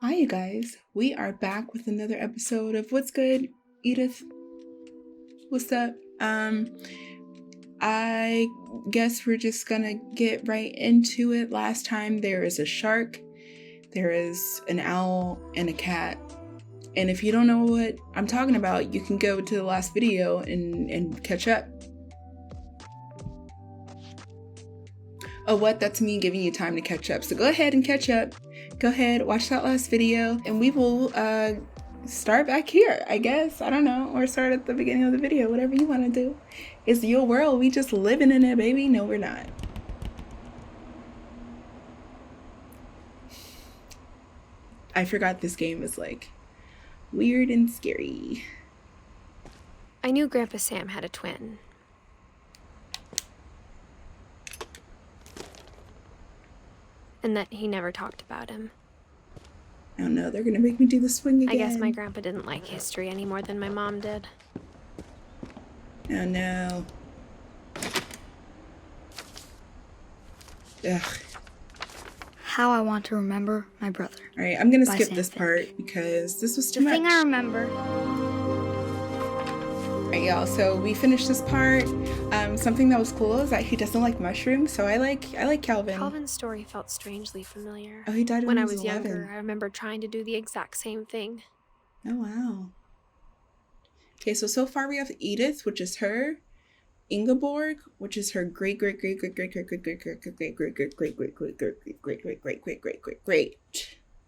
Hi, you guys. We are back with another episode of What's Good, Edith. What's up? I guess we're just gonna get right into it. Last time there is a shark, there is an owl, and a cat. And if you don't know what I'm talking about, you can go to the last video and catch up. Oh, what? That's me giving you time to catch up. So go ahead and catch up. Go ahead, watch that last video, and we will start back here, I guess. I don't know. Or start at the beginning of the video, whatever you want to do. It's your world. We just living in it, baby. No, we're not. I forgot this game is like weird and scary. I knew Grandpa Sam had a twin. And that he never talked about him. I don't know. They're going to make me do the swing again. I guess my grandpa didn't like history any more than my mom did. Oh, no. Ugh. How I Want to Remember My Brother. All right, I'm going to skip Sam this Fink. part because this was too much. The thing I remember. All right, y'all. So we finished this part. Something that was cool is that he doesn't like mushrooms, so I like Calvin. Calvin's story felt strangely familiar. Oh, he died when he I was 11. younger. I remember trying to do the exact same thing. Oh, wow. Okay, so far we have Edith, which is her, Ingeborg, which is her great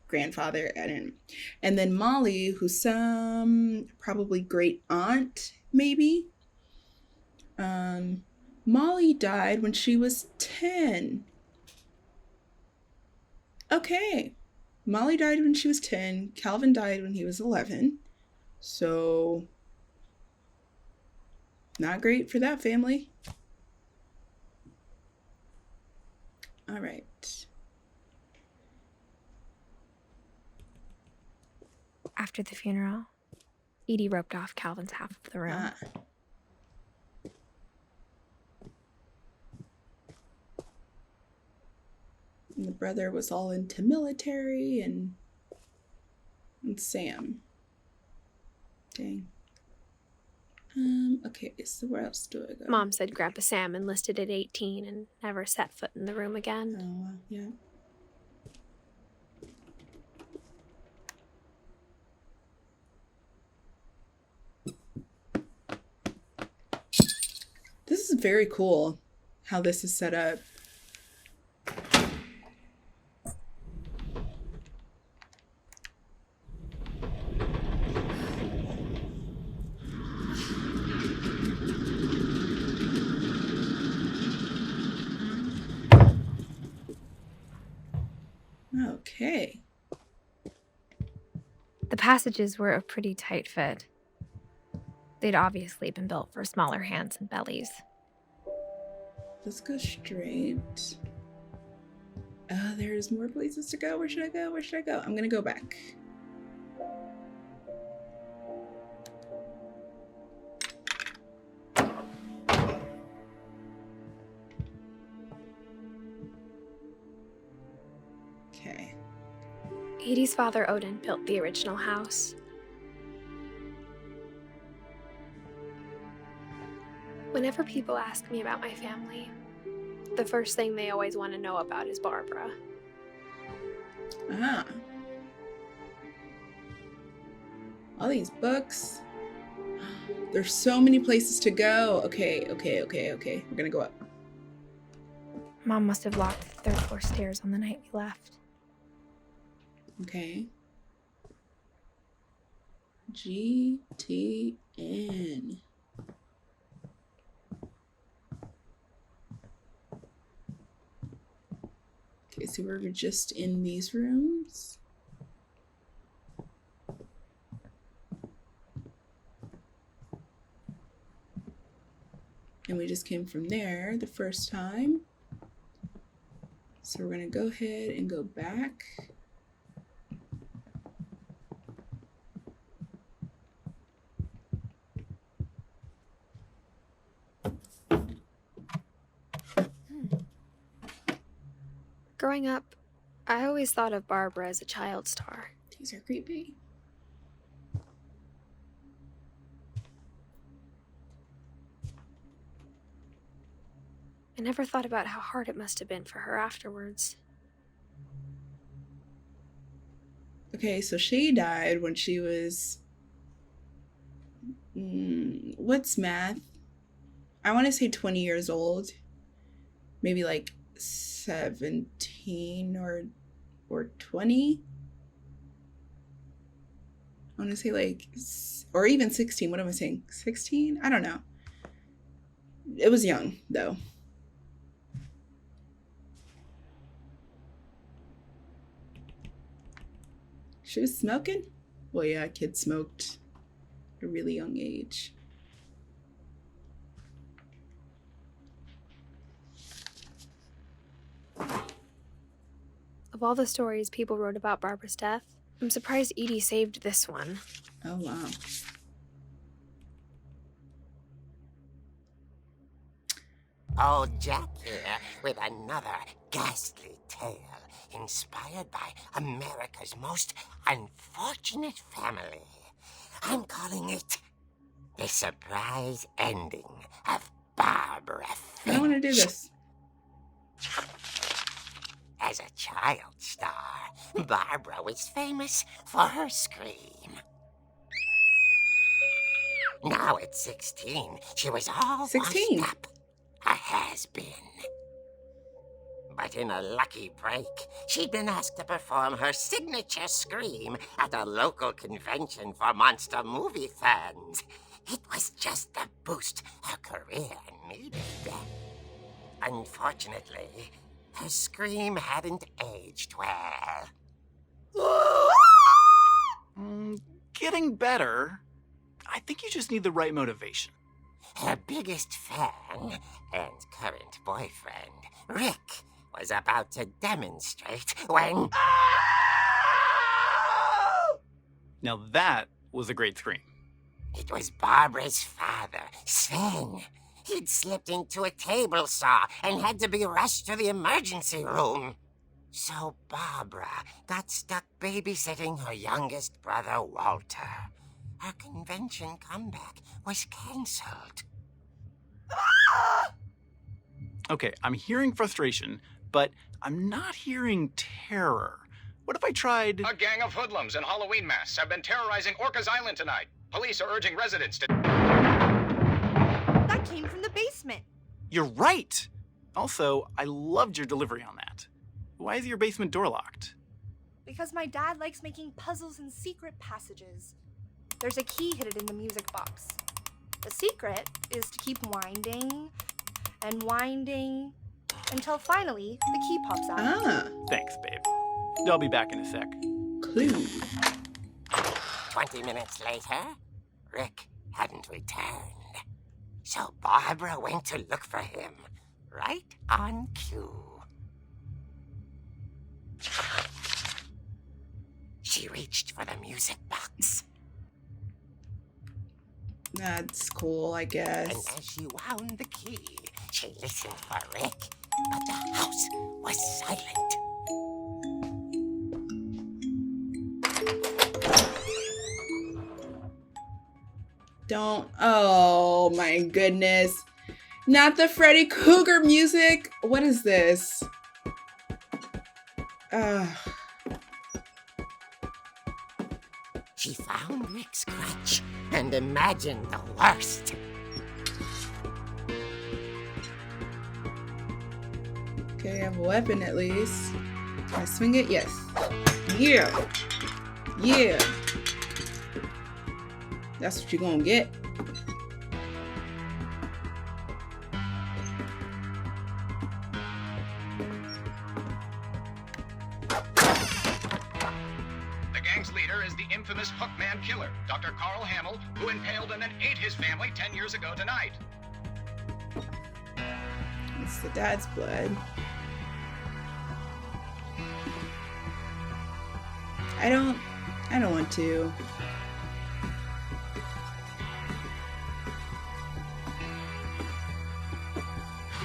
grandfather, and then Molly, who's some probably great aunt, maybe. Molly died when she was 10. Okay. Molly died when she was 10. Calvin died when he was 11. So, not great for that family. All right. After the funeral, Edie roped off Calvin's half of the room. And the brother was all into military and Sam. Dang. Okay, so where else do I go? Mom said Grandpa Sam enlisted at 18 and never set foot in the room again. Oh, yeah. This is very cool how this is set up. Okay. The passages were a pretty tight fit. They'd obviously been built for smaller hands and bellies. Let's go straight. There's more places to go. Where should I go? Where should I go? I'm gonna go back. Okay. Edie's father, Odin, built the original house. Whenever people ask me about my family, the first thing they always want to know about is Barbara. Ah. All these books. There's so many places to go. Okay. We're gonna go up. Mom must have locked the third floor stairs on the night we left. Okay. GTN. Okay, so we're just in these rooms. And we just came from there the first time. So we're gonna go ahead and go back. Growing up, I always thought of Barbara as a child star. These are creepy. I never thought about how hard it must have been for her afterwards. Okay, so she died when she was... what's math? I want to say 20 years old. Maybe like 17 or 20. I want to say like... or even 16. What am I saying? 16? I don't know. It was young, though. She was smoking? Well, yeah, kids smoked at a really young age. Of all the stories people wrote about Barbara's death, I'm surprised Edie saved this one. Oh, wow. Old Jack here with another ghastly tale inspired by America's most unfortunate family. I'm calling it The Surprise Ending of Barbara Finch. I want to do this. As a child star, Barbara was famous for her scream. Now at 16, she was all 16. washed up. A has-been. But in a lucky break, she'd been asked to perform her signature scream at a local convention for monster movie fans. It was just the boost her career needed. Unfortunately, her scream hadn't aged well. Getting better. I think you just need the right motivation. Her biggest fan and current boyfriend, Rick, was about to demonstrate when... Now that was a great scream. It was Barbara's father, Sven. He'd slipped into a table saw and had to be rushed to the emergency room. So Barbara got stuck babysitting her youngest brother, Walter. Her convention comeback was cancelled. Okay, I'm hearing frustration, but I'm not hearing terror. What if I tried... A gang of hoodlums in Halloween masks have been terrorizing Orcas Island tonight. Police are urging residents to... That came from the basement. You're right! Also, I loved your delivery on that. Why is your basement door locked? Because my dad likes making puzzles and secret passages. There's a key hidden in the music box. The secret is to keep winding and winding until finally the key pops out. Ah, Thanks, babe. I'll be back in a sec. clue. 20 minutes later, Rick hadn't returned. So Barbara went to look for him, right on cue. She reached for the music box, That's cool, I and guess. as she wound the key, she listened for Rick, but the house was silent. Don't. Oh my goodness. Not the Freddy Krueger music. What is this? She found Rick's crutch and imagined the worst. Okay, I have a weapon at least. Can I swing it? Yes. Yeah. Yeah. That's what you're gonna get. The gang's leader is the infamous Hookman killer, Dr. Carl Hamill, who impaled and then ate his family 10 years ago tonight. It's the dad's blood. I don't want to.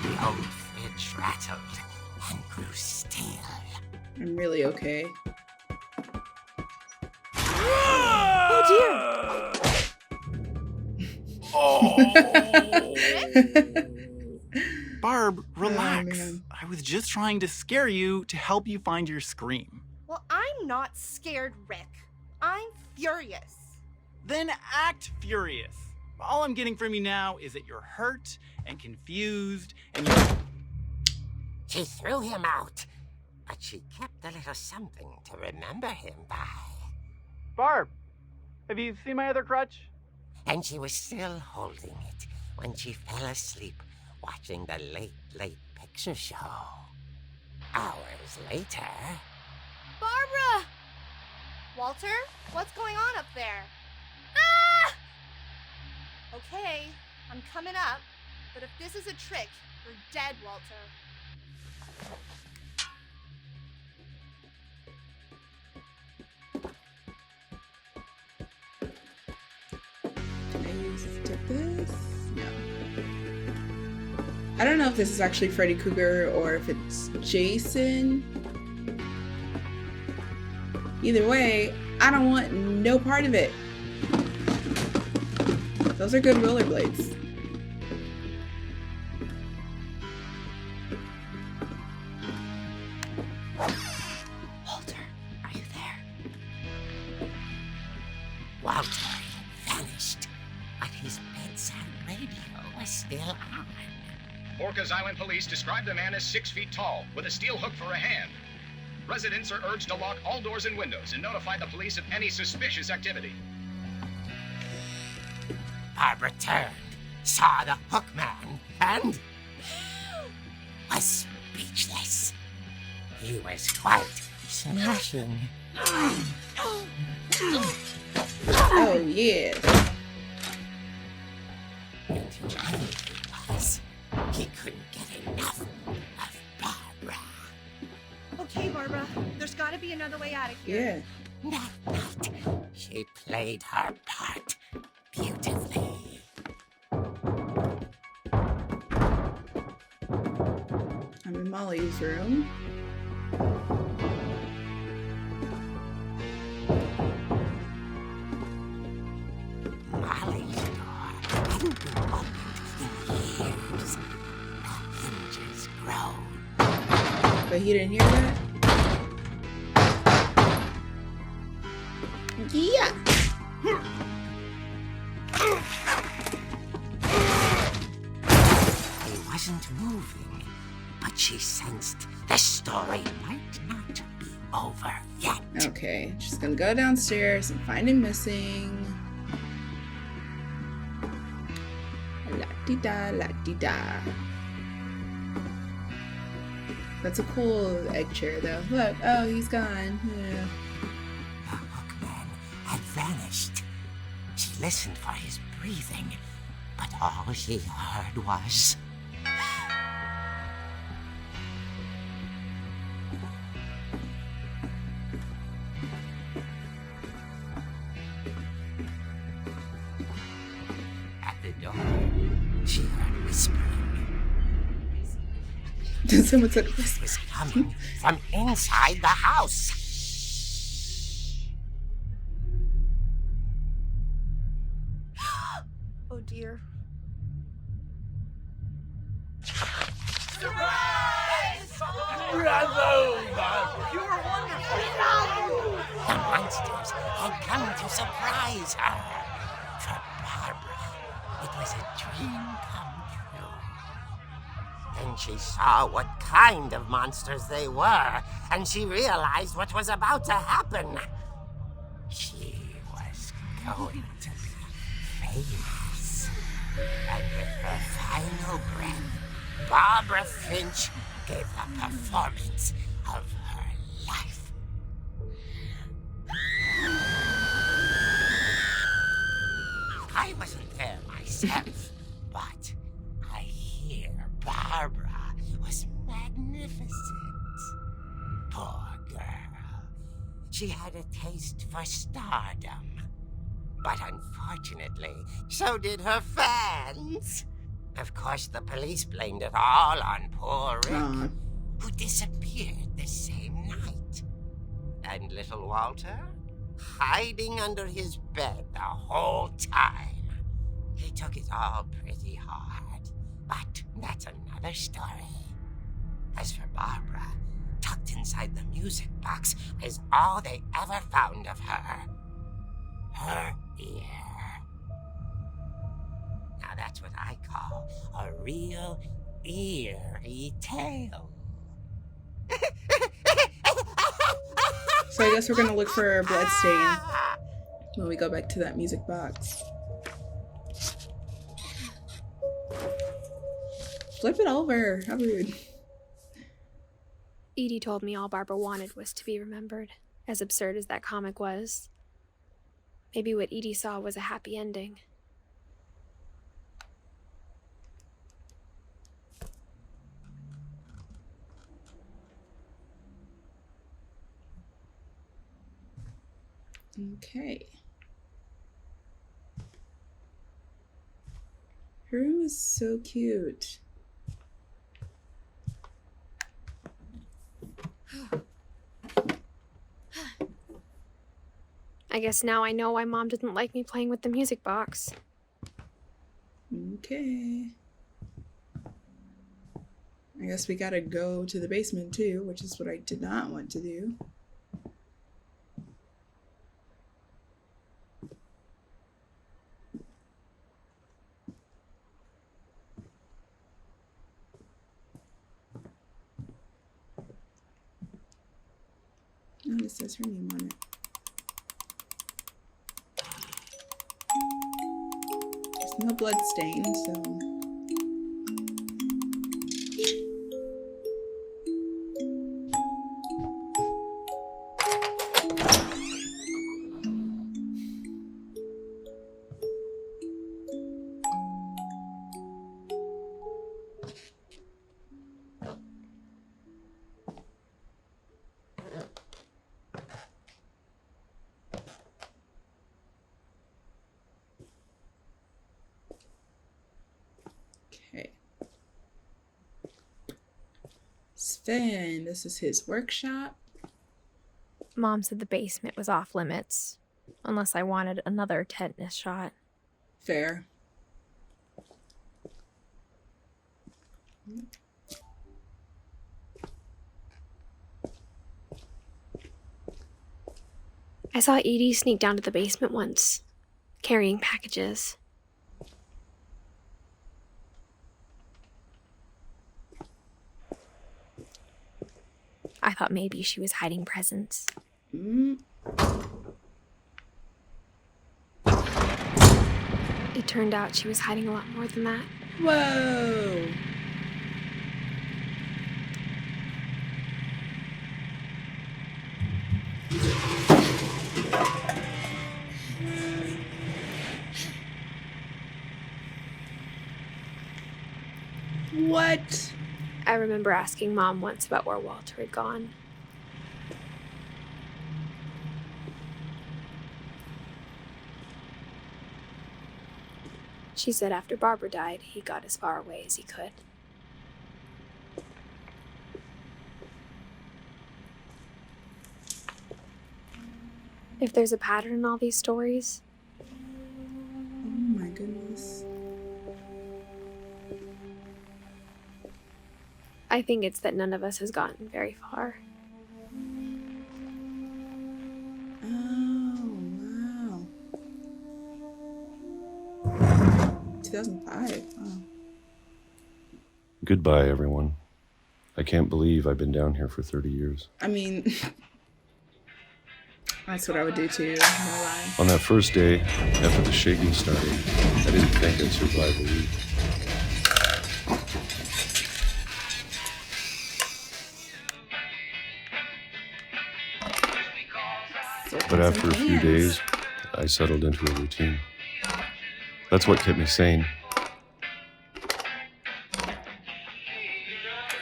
The old fridge rattled and grew still. I'm really okay. Oh Barb, relax. man. I was just trying to scare you to help you find your scream. Well, I'm not scared, Rick. I'm furious. Then act furious. All I'm getting from you now is that you're hurt and confused and you're... She threw him out, but she kept a little something to remember him by. Barb, have you seen my other crutch? And she was still holding it when she fell asleep watching the late picture show. Hours later... Barbara! Walter, what's going on up there? Ah! Okay, I'm coming up, but if this is a trick, you're dead, Walter. Can I use this? No. I don't know if this is actually Freddy Krueger or if it's Jason. Either way, I don't want no part of it. Those are good rollerblades. Walter, are you there? Walter had vanished, but his bedside radio was still on. Orcas Island police describe the man as 6 feet tall, with a steel hook for a hand. Residents are urged to lock all doors and windows and notify the police of any suspicious activity. Barbara turned, saw the hook man, and was speechless. He was quite smashing. Oh yeah. And the only was, he couldn't get enough of Barbara. Okay, Barbara, there's gotta be another way out of here. Yeah. That night, she played her part beautifully. I'm in Molly's room. Molly's door hadn't been opened in years. The hinges groaned. But he didn't hear that? Yeah. He wasn't moving, but she sensed the story might not be over yet. Okay, just gonna go downstairs and find him missing. La-di-da, la-di-da. That's a cool egg chair, though. Look, oh, he's gone. Yeah. The hookman had vanished. She listened for his breathing, but all she heard was... At the door, she heard whispering. Someone said, It was coming from inside the house. Oh dear. The monsters had come to surprise her. For Barbara, it was a dream come true. Then she saw what kind of monsters they were, and she realized what was about to happen. She was going to be famous. And with her final breath, Barbara Finch gave the performance of her life. I wasn't there myself, but I hear Barbara was magnificent. Poor girl. She had a taste for stardom. But unfortunately, so did her fans. Of course, the police blamed it all on poor Rick. Aw. who disappeared the same night. And little Walter, hiding under his bed the whole time. He took it all pretty hard, but that's another story. As for Barbara, tucked inside the music box is all they ever found of her. Her ear. Now that's what I call a real eerie tale. So I guess we're gonna look for a blood stain when we go back to that music box. Flip it over. How rude. Edie told me all Barbara wanted was to be remembered, as absurd as that comic was. Maybe what Edie saw was a happy ending. Okay. Her room is so cute. I guess now I know why Mom didn't like me playing with the music box. Okay. I guess we gotta go to the basement too, which is what I did not want to do. Oh, it says her name on it. There's no blood stain, so... Okay. Sven, this is his workshop. Mom said the basement was off limits, unless I wanted another tetanus shot. Fair. I saw Edie sneak down to the basement once, carrying packages. I thought maybe she was hiding presents. It turned out she was hiding a lot more than that. Whoa! What? I remember asking Mom once about where Walter had gone. She said after Barbara died, he got as far away as he could. If there's a pattern in all these stories... Oh my goodness. I think it's that none of us has gotten very far. Oh, wow. 2005. Wow. Goodbye, everyone. I can't believe I've been down here for 30 years. I mean, that's what I would do too, no lie. On that first day, after the shaking started, I didn't think I'd survive a week. But after a few days, I settled into a routine. That's what kept me sane.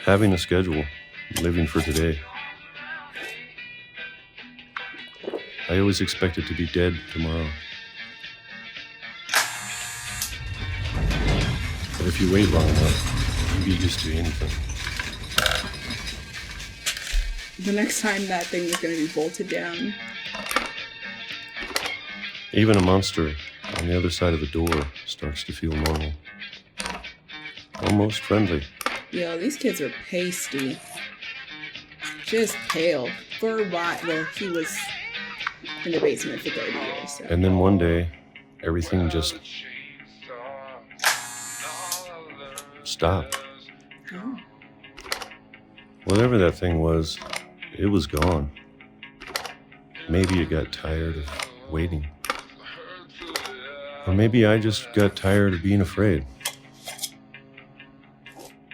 Having a schedule, living for today. I always expected to be dead tomorrow. But if you wait long enough, you get used to anything. The next time that thing is going to be bolted down. Even a monster on the other side of the door starts to feel normal. Almost friendly. Yo, these kids are pasty. Just pale. For a while. Well, he was in the basement for 30 years. So. And then one day, everything just stopped. Oh. Whatever that thing was, it was gone. Maybe it got tired of waiting. Or maybe I just got tired of being afraid.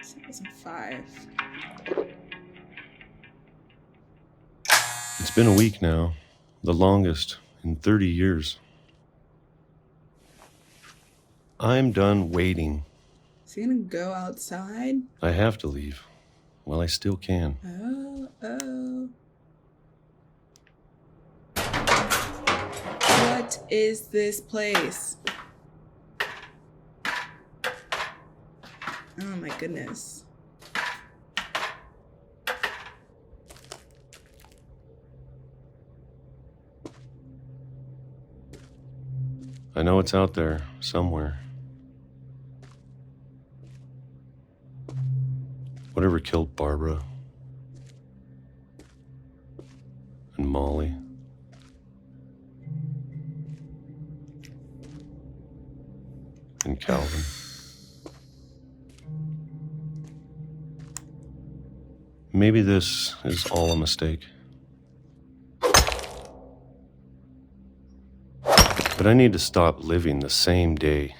2005. It's been a week now, the longest in 30 years. I'm done waiting. Is he gonna go outside? I have to leave while I still can. Oh. What is this place? Oh my goodness. I know it's out there somewhere. Whatever killed Barbara and Molly and Calvin. Maybe this is all a mistake. But I need to stop living the same day,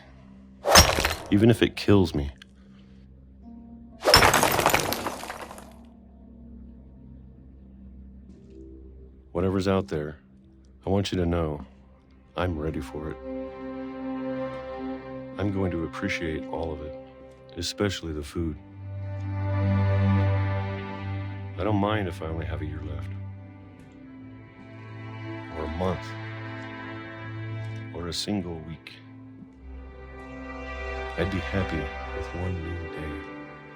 even if it kills me. Whatever's out there, I want you to know I'm ready for it. I'm going to appreciate all of it, especially the food. I don't mind if I only have a year left, or a month, or a single week. I'd be happy with one new day.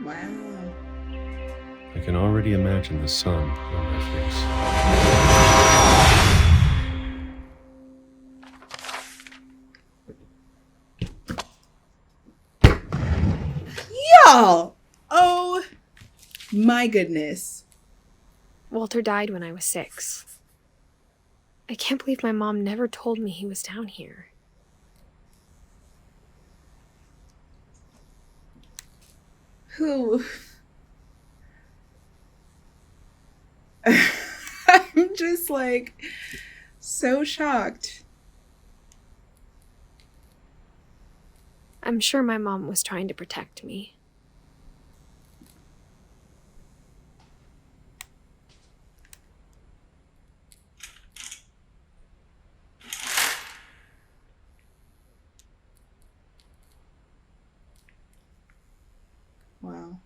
Wow. I can already imagine the sun on my face. Y'all! Oh my goodness. Walter died when I was 6. I can't believe my mom never told me he was down here. Who? I'm just like so shocked. I'm sure my mom was trying to protect me. Wow.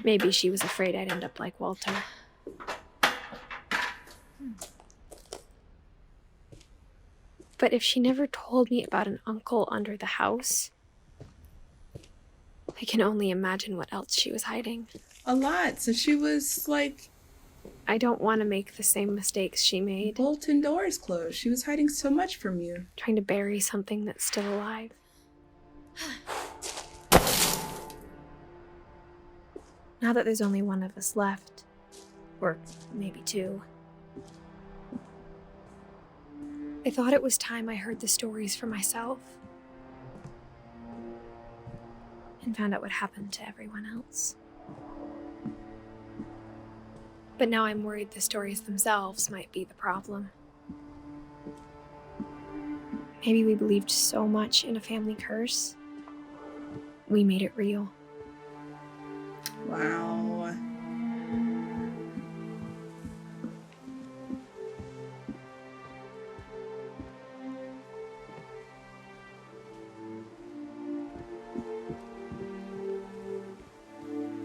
Maybe she was afraid I'd end up like Walter. But if she never told me about an uncle under the house, I can only imagine what else she was hiding. A lot. So she was like I don't want to make the same mistakes she made, bolting doors closed. She was hiding so much from you. trying to bury something that's still alive. Now that there's only one of us left, or maybe 2, I thought it was time I heard the stories for myself and found out what happened to everyone else. But now I'm worried the stories themselves might be the problem. Maybe we believed so much in a family curse, we made it real. Wow.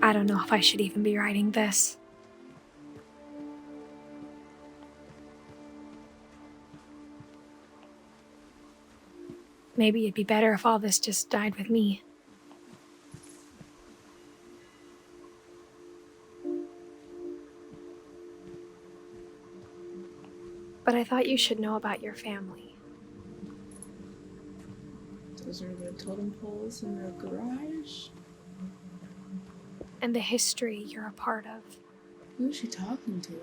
I don't know if I should even be writing this. Maybe it'd be better if all this just died with me. But I thought you should know about your family. Those are the totem poles in the garage. And the history you're a part of. Who is she talking to?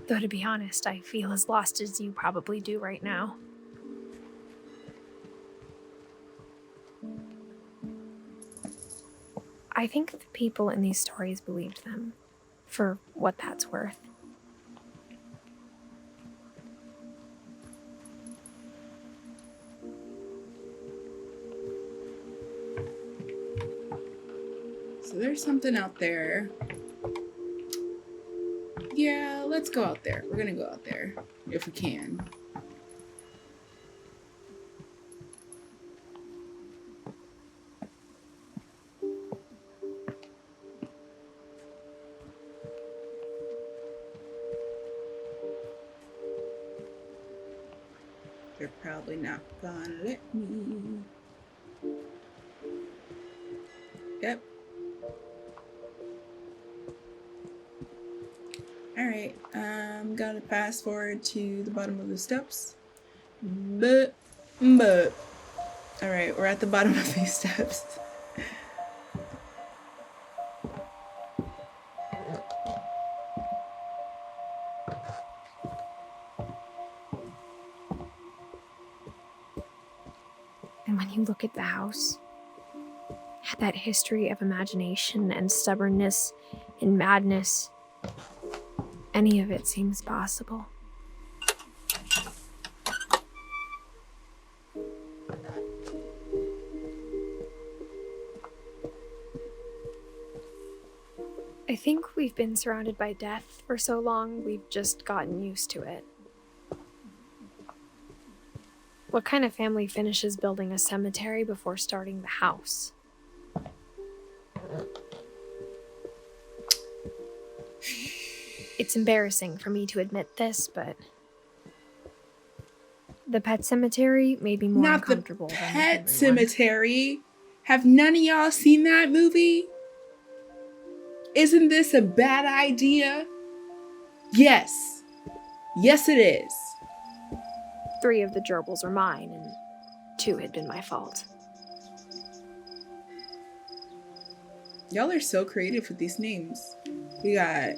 Though to be honest, I feel as lost as you probably do right now. I think the people in these stories believed them, for what that's worth. So there's something out there. Yeah, let's go out there. We're gonna go out there if we can. They're probably not gonna let me. Yep. Alright, I'm gonna fast forward to the bottom of the steps. Alright, we're at the bottom of these steps. And when you look at the house, that history of imagination and stubbornness and madness, any of it seems possible. I think we've been surrounded by death for so long, we've just gotten used to it. What kind of family finishes building a cemetery before starting the house? It's embarrassing for me to admit this, but the pet cemetery may be more Not the uncomfortable than the Pet human one. Cemetery. Have none of y'all seen that movie? Isn't this a bad idea? Yes. Yes, it is. 3 of the gerbils were mine, and 2 had been my fault. Y'all are so creative with these names. We got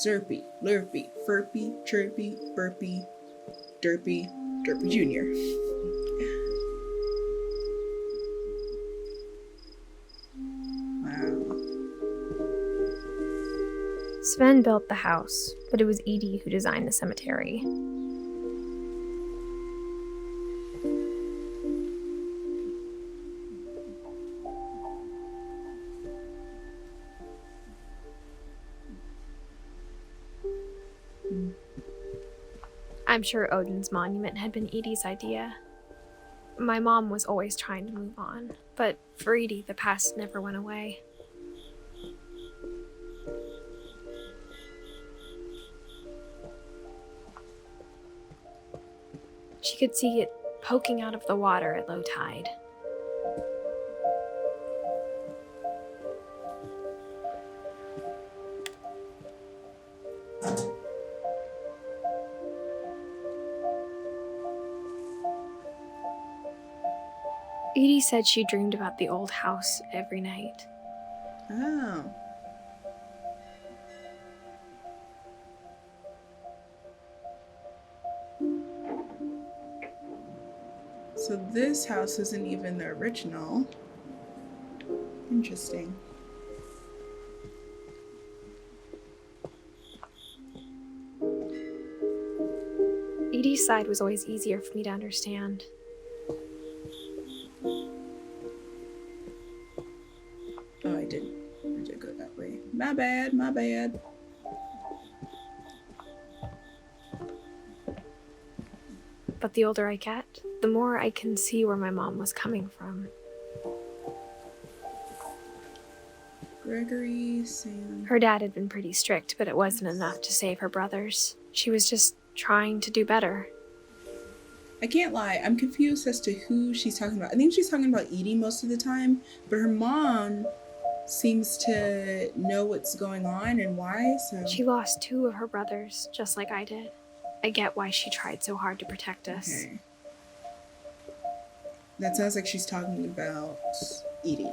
Zerpy, Lurpy, Furpy, Chirpy, Burpy, Derpy, Derpy Jr. Wow. Sven built the house, but it was Edie who designed the cemetery. I'm sure Odin's monument had been Edie's idea. My mom was always trying to move on, but for Edie, the past never went away. She could see it poking out of the water at low tide. Edie said she dreamed about the old house every night. Oh. So this house isn't even the original. Interesting. Edie's side was always easier for me to understand. Oh, I did go that way. My bad, my bad. But the older I get, the more I can see where my mom was coming from. Gregory, Sam. Her dad had been pretty strict, but it wasn't enough to save her brothers. She was just trying to do better. I can't lie, I'm confused as to who she's talking about. I think she's talking about Edie most of the time, but her mom seems to know what's going on and why, so... She lost 2 of her brothers, just like I did. I get why she tried so hard to protect us. Okay. That sounds like she's talking about Edie.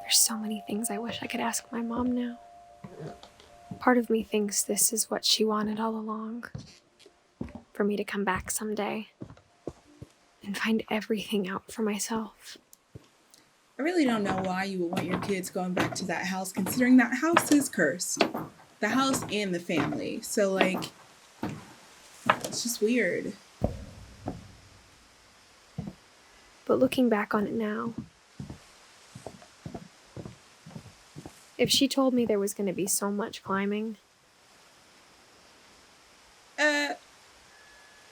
There's so many things I wish I could ask my mom now. Part of me thinks this is what she wanted all along. For me to come back someday and find everything out for myself. I really don't know why you would want your kids going back to that house, considering that house is cursed. The house and the family. So, like, it's just weird. But looking back on it now, if she told me there was going to be so much climbing...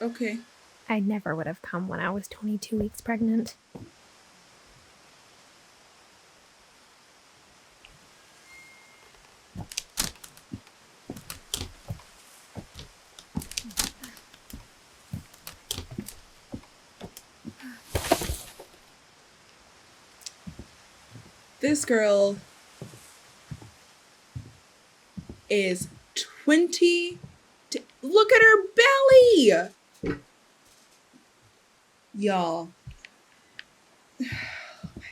Okay. I never would have come when I was 22 weeks pregnant. This girl is 20. Look at her belly! Y'all. Oh my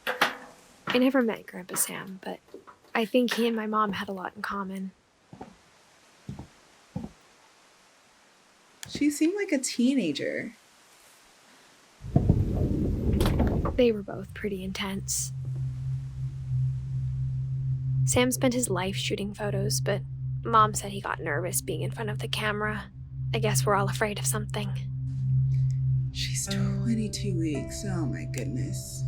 gosh. I never met Grandpa Sam, but I think he and my mom had a lot in common. She seemed like a teenager. They were both pretty intense. Sam spent his life shooting photos, but Mom said he got nervous being in front of the camera. I guess we're all afraid of something. She's 22 weeks. Oh my goodness.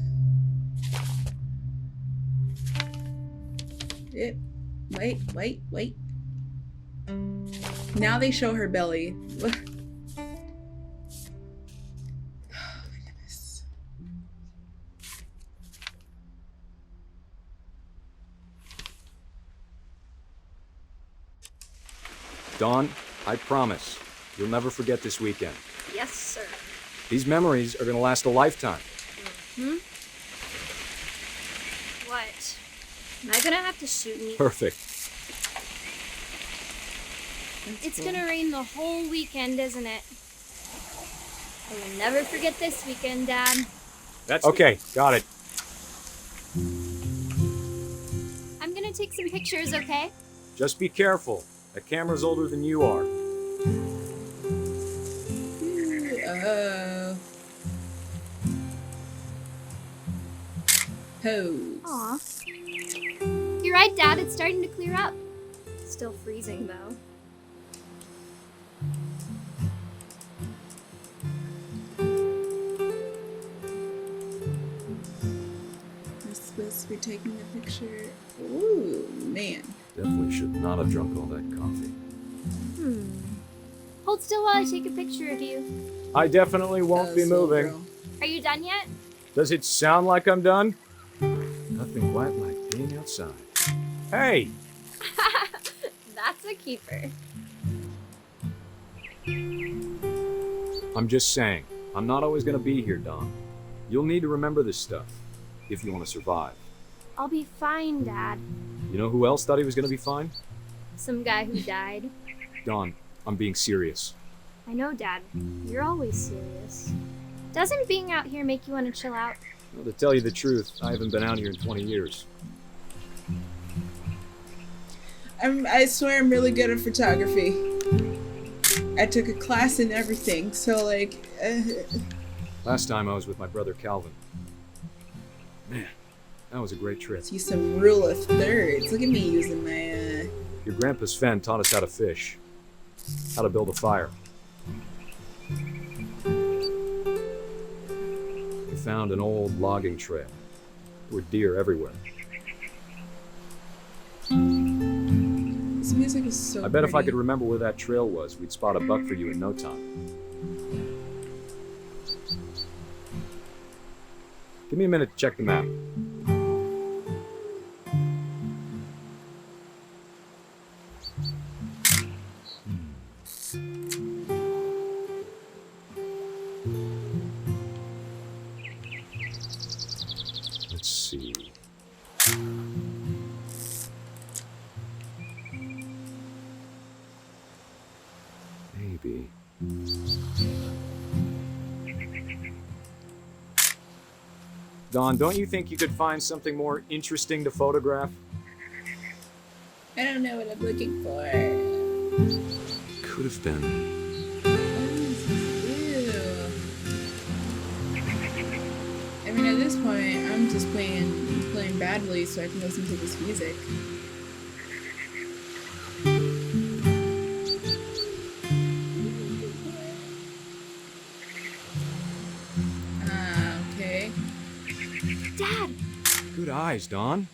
Wait. Now they show her belly. Oh my goodness. Dawn, I promise, you'll never forget this weekend. Yes, sir. These memories are gonna last a lifetime. Hmm? What? Am I gonna have to shoot me? Perfect. It's gonna rain the whole weekend, isn't it? I will never forget this weekend, Dad. That's okay, got it. I'm gonna take some pictures, okay? Just be careful. That camera's older than you are. Uh-oh. Pose. Aw. You're right, Dad. It's starting to clear up. Still freezing, though. We're supposed to be taking a picture. Ooh, man. Definitely should not have drunk all that coffee. Hold still while I take a picture of you. I definitely won't be Slow moving. girl. Are you done yet? Does it sound like I'm done? Nothing quite like being outside. Hey! That's a keeper. I'm just saying, I'm not always gonna be here, Dawn. You'll need to remember this stuff, if you want to survive. I'll be fine, Dad. You know who else thought he was gonna be fine? Some guy who died. Dawn, I'm being serious. I know, Dad. You're always serious. Doesn't being out here make you want to chill out? Well, to tell you the truth, I haven't been out here in 20 years. I swear I'm really good at photography. I took a class in everything, so like... Last time I was with my brother Calvin. Man, that was a great trip. Let's use some rule of thirds. Look at me using my... Your grandpa's Fen taught us how to fish, how to build a fire. We found an old logging trail. There were deer everywhere. This music is so I bet if I pretty. could remember where that trail was, we'd spot a buck for you in no time. Give me a minute to check the map. Let's see. Maybe. Dawn, don't you think you could find something more interesting to photograph? I don't know what I'm looking for. Could have been. Ew. I mean, at this point, I'm just playing badly so I can listen to this music. Okay. Dad! Good eyes, Dawn.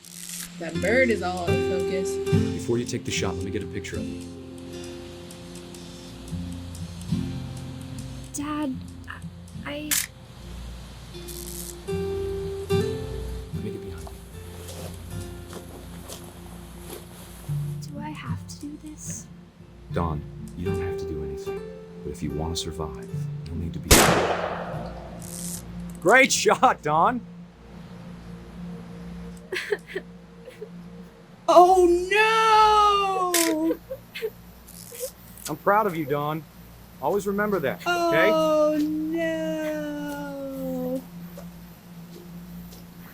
That bird is all out of focus. Before you take the shot, let me get a picture of you. Dad, I. Let me get behind you. Do I have to do this? Dawn, you don't have to do anything. But if you want to survive, you'll need to be... Great shot, Dawn! Oh no! I'm proud of you, Dawn. Always remember that, okay? Oh no!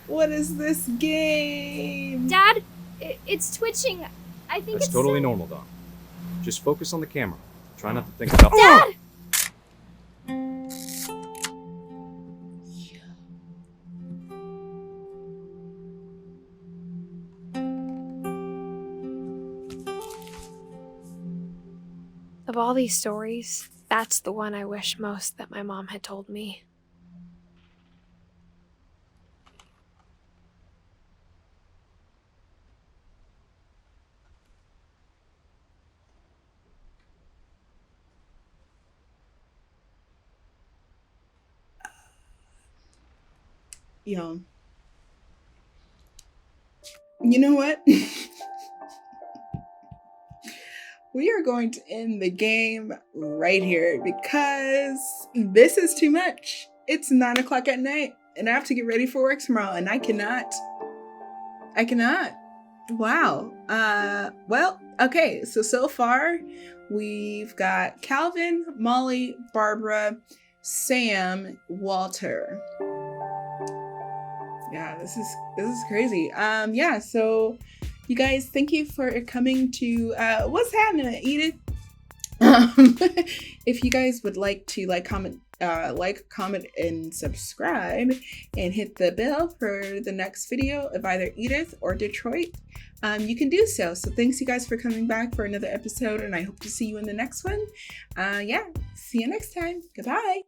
What is this game? Dad, it's twitching. I think That's it's totally normal, Dawn. Just focus on the camera. Try not to think about... Dad! Of all these stories, that's the one I wish most that my mom had told me. Yo. You know what? We are going to end the game right here because this is too much. It's 9 o'clock at night and I have to get ready for work tomorrow and I cannot. Wow. Well, okay. So far we've got Calvin, Molly, Barbara, Sam, Walter. Yeah, this is crazy. Yeah, so you guys, thank you for coming to What's Happening, Edith? If you guys would like to comment, and subscribe, and hit the bell for the next video of either Edith or Detroit, you can do so. So thanks you guys for coming back for another episode, and I hope to see you in the next one. Yeah, see you next time. Goodbye.